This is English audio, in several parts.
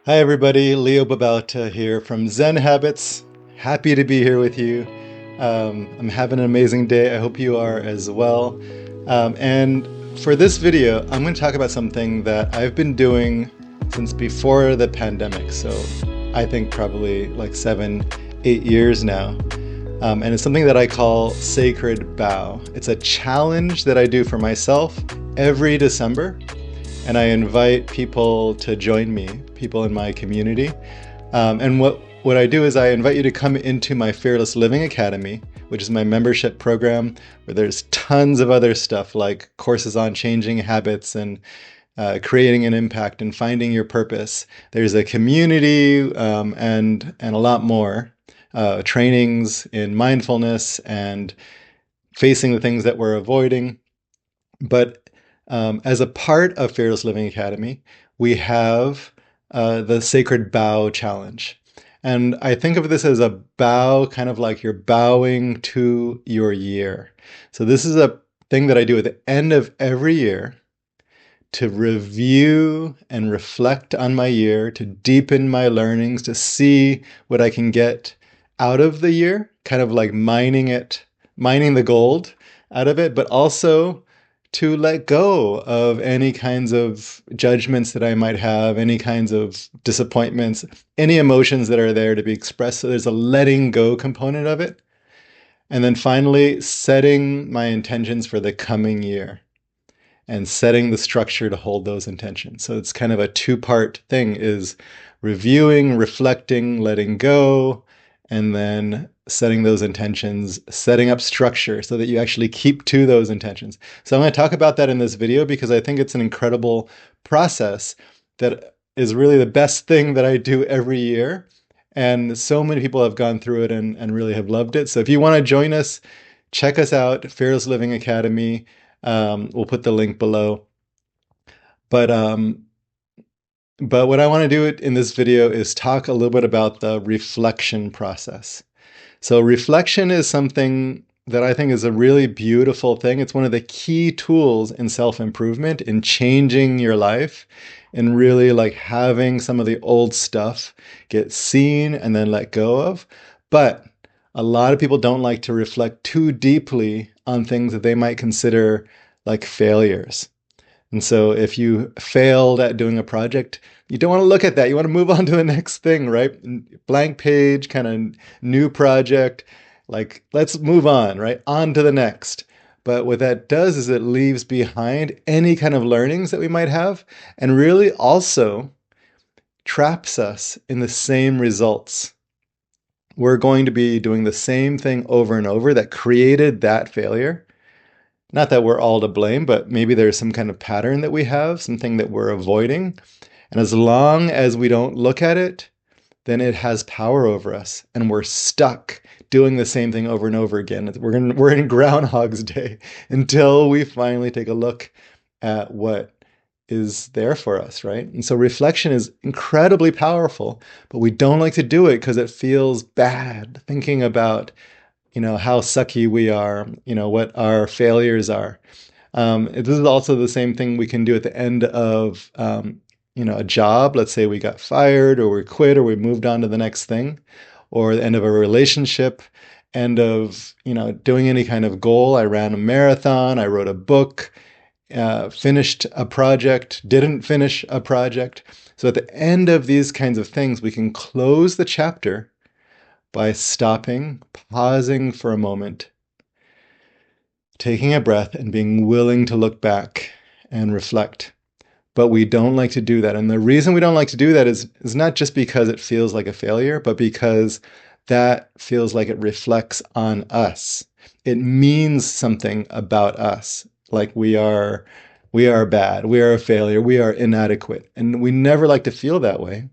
Hi everybody, Leo Babauta here from Zen Habits. Happy to be here with you. I'm having an amazing day. I hope you are as well. And for this video, I'm going to talk about something that I've been doing since before the pandemic. So I think probably like 7, 8 years now. And it's something that I call Sacred Bow. It's a challenge that I do for myself every December, and I invite people to join me, people in my community. And what I do is I invite you to come into my Fearless Living Academy, which is my membership program, where there's tons of other stuff like courses on changing habits and creating an impact and finding your purpose. There's a community and a lot more. Trainings in mindfulness and facing the things that we're avoiding. But as a part of Fearless Living Academy, we have the Sacred Bow Challenge. And I think of this as a bow, kind of like you're bowing to your year. So this is a thing that I do at the end of every year to review and reflect on my year, to deepen my learnings, to see what I can get out of the year, kind of like mining the gold out of it, but also to let go of any kinds of judgments that I might have, any kinds of disappointments, any emotions that are there to be expressed. So there's a letting go component of it. And then finally, setting my intentions for the coming year and setting the structure to hold those intentions. So it's kind of a two-part thing: is reviewing, reflecting, letting go, and then setting those intentions, setting up structure so that you actually keep to those intentions. So I'm going to talk about that in this video because I think it's an incredible process that is really the best thing that I do every year. And so many people have gone through it and really have loved it. So if you want to join us, check us out, Fearless Living Academy. We'll put the link below. But um, but what I want to do in this video is talk a little bit about the reflection process. So reflection is something that I think is a really beautiful thing. It's one of the key tools in self-improvement, in changing your life, and really like having some of the old stuff get seen and then let go of. But a lot of people don't like to reflect too deeply on things that they might consider like failures. And so if you failed at doing a project, you don't want to look at that. You want to move on to the next thing, right? Blank page, kind of new project. Like, let's move on, right? On to the next. But what that does is it leaves behind any kind of learnings that we might have, and really also traps us in the same results. We're going to be doing the same thing over and over that created that failure. Not that we're all to blame, but maybe there's some kind of pattern that we have, something that we're avoiding. And as long as we don't look at it, then it has power over us and we're stuck doing the same thing over and over again. We're in Groundhog's Day until we finally take a look at what is there for us, right? And so reflection is incredibly powerful, but we don't like to do it because it feels bad thinking about how sucky we are, what our failures are. This is also the same thing we can do at the end of, a job. Let's say we got fired or we quit or we moved on to the next thing, or the end of a relationship, end of, doing any kind of goal. I ran a marathon, I wrote a book, finished a project, didn't finish a project. So at the end of these kinds of things, we can close the chapter by stopping, pausing for a moment, taking a breath, and being willing to look back and reflect. But we don't like to do that. And the reason we don't like to do that is not just because it feels like a failure, but because that feels like it reflects on us. It means something about us, like we are bad, we are a failure, we are inadequate. And we never like to feel that way.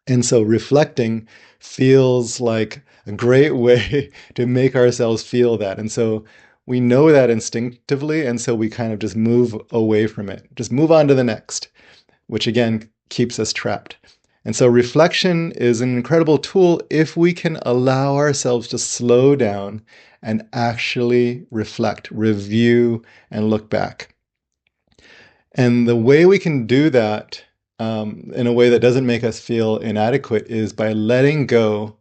And so reflecting feels like a great way to make ourselves feel that. And so we know that instinctively. And so we kind of just move away from it, just move on to the next, which again keeps us trapped. And so reflection is an incredible tool if we can allow ourselves to slow down and actually reflect, review, and look back. And the way we can do that in a way that doesn't make us feel inadequate is by letting go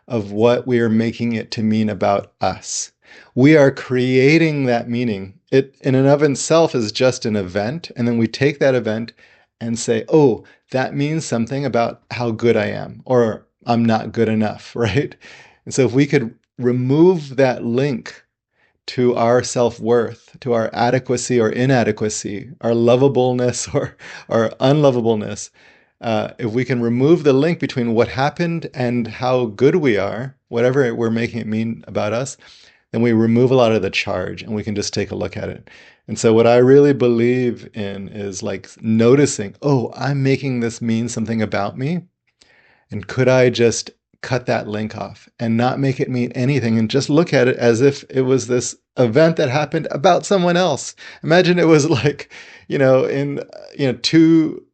of what we are making it to mean about us. We are creating that meaning. It in and of itself is just an event, and then we take that event and say, oh, that means something about how good I am, or I'm not good enough, right? And so if we could remove that link to our self-worth, to our adequacy or inadequacy, our lovableness or our unlovableness, if we can remove the link between what happened and how good we are, whatever we're making it mean about us, then we remove a lot of the charge and we can just take a look at it. And so what I really believe in is like noticing, oh, I'm making this mean something about me. And could I just cut that link off and not make it mean anything and just look at it as if it was this event that happened about someone else? Imagine it was like, in, two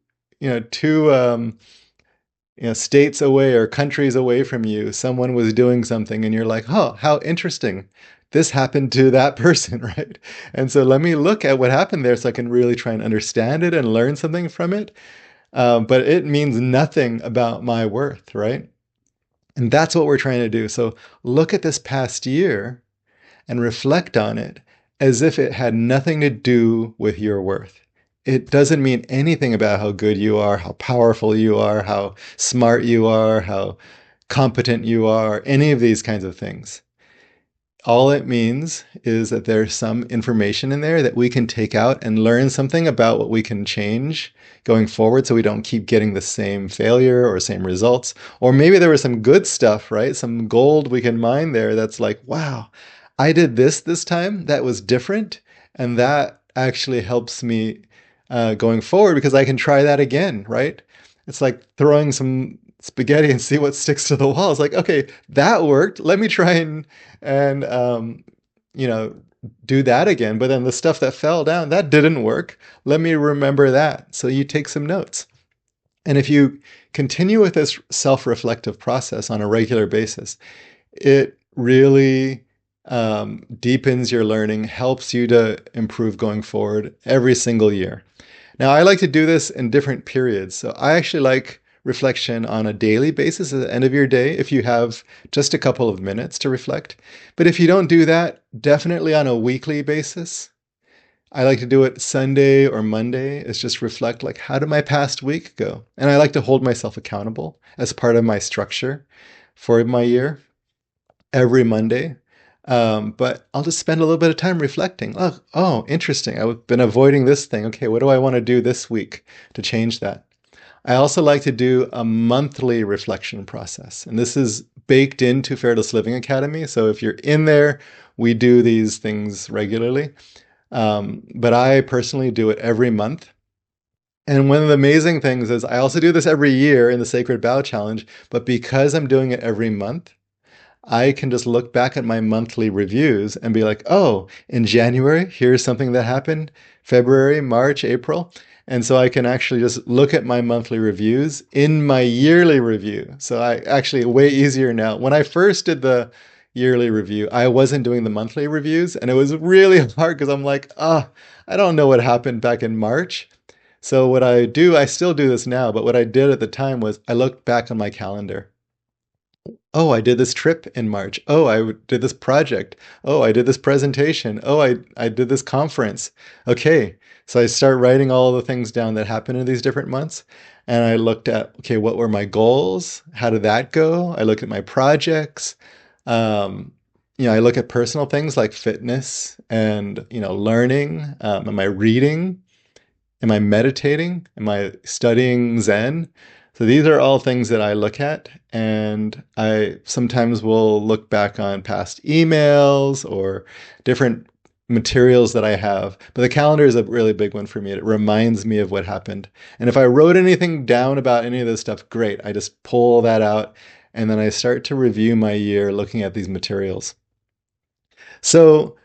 states away or countries away from you, someone was doing something and you're like, oh, how interesting. This happened to that person, right? And so let me look at what happened there so I can really try and understand it and learn something from it. But it means nothing about my worth, right? And that's what we're trying to do. So look at this past year and reflect on it as if it had nothing to do with your worth. It doesn't mean anything about how good you are, how powerful you are, how smart you are, how competent you are, any of these kinds of things. All it means is that there's some information in there that we can take out and learn something about what we can change going forward so we don't keep getting the same failure or same results. Or maybe there was some good stuff, right? Some gold we can mine there that's like, wow, I did this time. That was different. And that actually helps me going forward because I can try that again, right? It's like throwing some spaghetti and see what sticks to the wall. It's like, okay, that worked. Let me try and do that again. But then the stuff that fell down, that didn't work. Let me remember that. So you take some notes. And if you continue with this self-reflective process on a regular basis, it really deepens your learning, helps you to improve going forward every single year. Now, I like to do this in different periods. So I actually like reflection on a daily basis at the end of your day if you have just a couple of minutes to reflect. But if you don't do that, definitely on a weekly basis. I like to do it Sunday or Monday. It's just reflect like, how did my past week go? And I like to hold myself accountable as part of my structure for my year every Monday. But I'll just spend a little bit of time reflecting. Oh, interesting. I've been avoiding this thing. Okay, what do I want to do this week to change that? I also like to do a monthly reflection process. And this is baked into Fearless Living Academy. So if you're in there, we do these things regularly. But I personally do it every month. And one of the amazing things is I also do this every year in the Sacred Bow Challenge. But because I'm doing it every month, I can just look back at my monthly reviews and be like, oh, in January, here's something that happened. February, March, April. And so I can actually just look at my monthly reviews in my yearly review. So I actually way easier now. When I first did the yearly review, I wasn't doing the monthly reviews. And it was really hard because I'm like, I don't know what happened back in March. So what I do, I still do this now, but what I did at the time was I looked back on my calendar. Oh, I did this trip in March. Oh, I did this project. Oh, I did this presentation. Oh, I did this conference. Okay. So I start writing all the things down that happened in these different months. And I looked at, okay, what were my goals? How did that go? I looked at my projects. I look at personal things like fitness and, learning. Am I reading? Am I meditating? Am I studying Zen? So these are all things that I look at, and I sometimes will look back on past emails or different materials that I have. But the calendar is a really big one for me. It reminds me of what happened. And if I wrote anything down about any of this stuff, great. I just pull that out, and then I start to review my year looking at these materials. So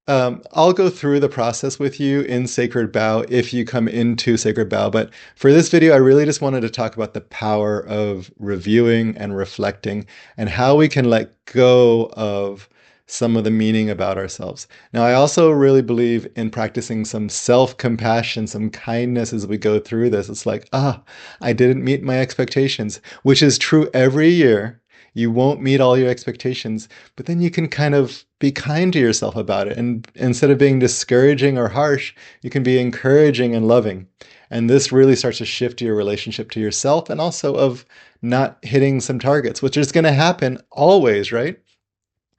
I'll go through the process with you in Sacred Bow if you come into Sacred Bow. But for this video, I really just wanted to talk about the power of reviewing and reflecting and how we can let go of some of the meaning about ourselves. Now, I also really believe in practicing some self-compassion, some kindness as we go through this. It's like, I didn't meet my expectations, which is true every year. You won't meet all your expectations, but then you can kind of be kind to yourself about it. And instead of being discouraging or harsh, you can be encouraging and loving. And this really starts to shift your relationship to yourself and also of not hitting some targets, which is going to happen always, right?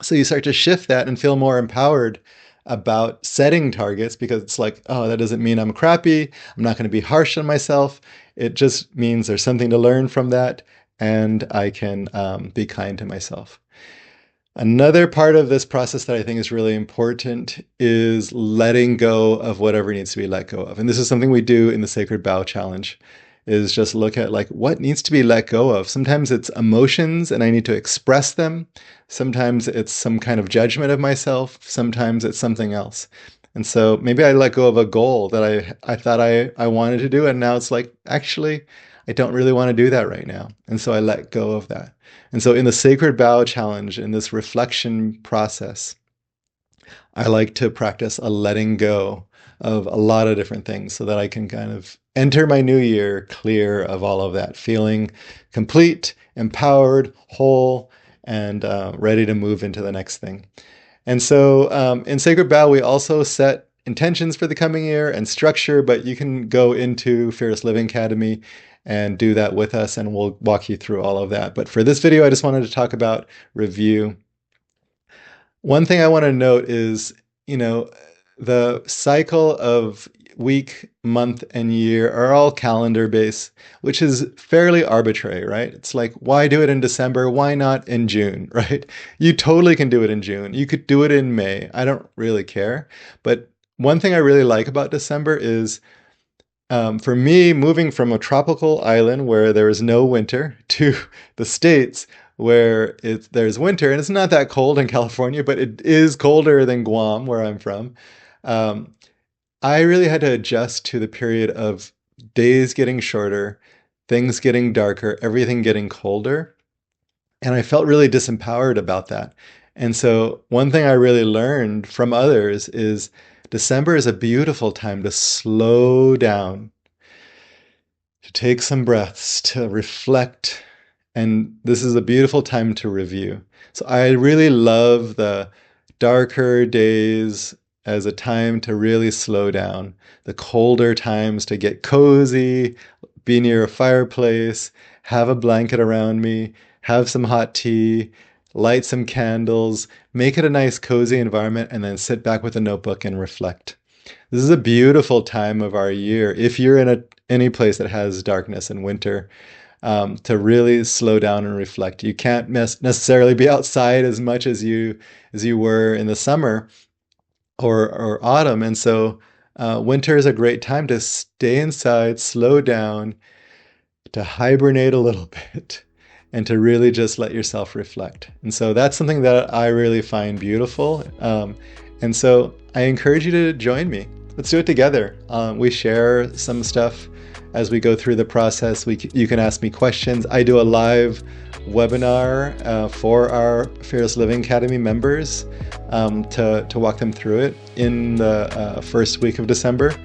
So you start to shift that and feel more empowered about setting targets, because it's like, oh, that doesn't mean I'm crappy. I'm not going to be harsh on myself. It just means there's something to learn from that, and I can be kind to myself. Another part of this process that I think is really important is letting go of whatever needs to be let go of. And this is something we do in the Sacred Bow Challenge, is just look at like what needs to be let go of. Sometimes it's emotions and I need to express them. Sometimes it's some kind of judgment of myself. Sometimes it's something else. And so maybe I let go of a goal that I thought I wanted to do, and now it's like, actually, I don't really want to do that right now. And so I let go of that. And so in the Sacred Bow Challenge, in this reflection process, I like to practice a letting go of a lot of different things so that I can kind of enter my new year clear of all of that, feeling complete, empowered, whole, and ready to move into the next thing. And so in Sacred Bow, we also set intentions for the coming year and structure, but you can go into Fearless Living Academy and do that with us, and we'll walk you through all of that. But for this video, I just wanted to talk about review. One thing I want to note is, the cycle of week, month, and year are all calendar based, which is fairly arbitrary, right? It's like, why do it in December? Why not in June, right? You totally can do it in June. You could do it in May. I don't really care. But one thing I really like about December is, for me, moving from a tropical island where there is no winter to the States where there's winter, and it's not that cold in California, but it is colder than Guam, where I'm from. I really had to adjust to the period of days getting shorter, things getting darker, everything getting colder. And I felt really disempowered about that. And so one thing I really learned from others is December is a beautiful time to slow down, to take some breaths, to reflect. And this is a beautiful time to review. So I really love the darker days as a time to really slow down, the colder times to get cozy, be near a fireplace, have a blanket around me, have some hot tea, light some candles, make it a nice cozy environment, and then sit back with a notebook and reflect. This is a beautiful time of our year if you're in any place that has darkness and winter, to really slow down and reflect. You can't necessarily be outside as much as you were in the summer or autumn, and so winter is a great time to stay inside, slow down, to hibernate a little bit, and to really just let yourself reflect. And so that's something that I really find beautiful. And so I encourage you to join me. Let's do it together. We share some stuff as we go through the process. You can ask me questions. I do a live webinar for our Fearless Living Academy members to walk them through it in the first week of December.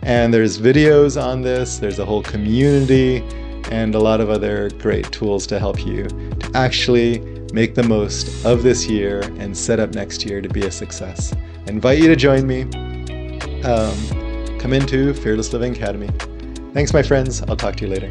And there's videos on this. There's a whole community and a lot of other great tools to help you to actually make the most of this year and set up next year to be a success. I invite you to join me. Come into Fearless Living Academy. Thanks, my friends. I'll talk to you later.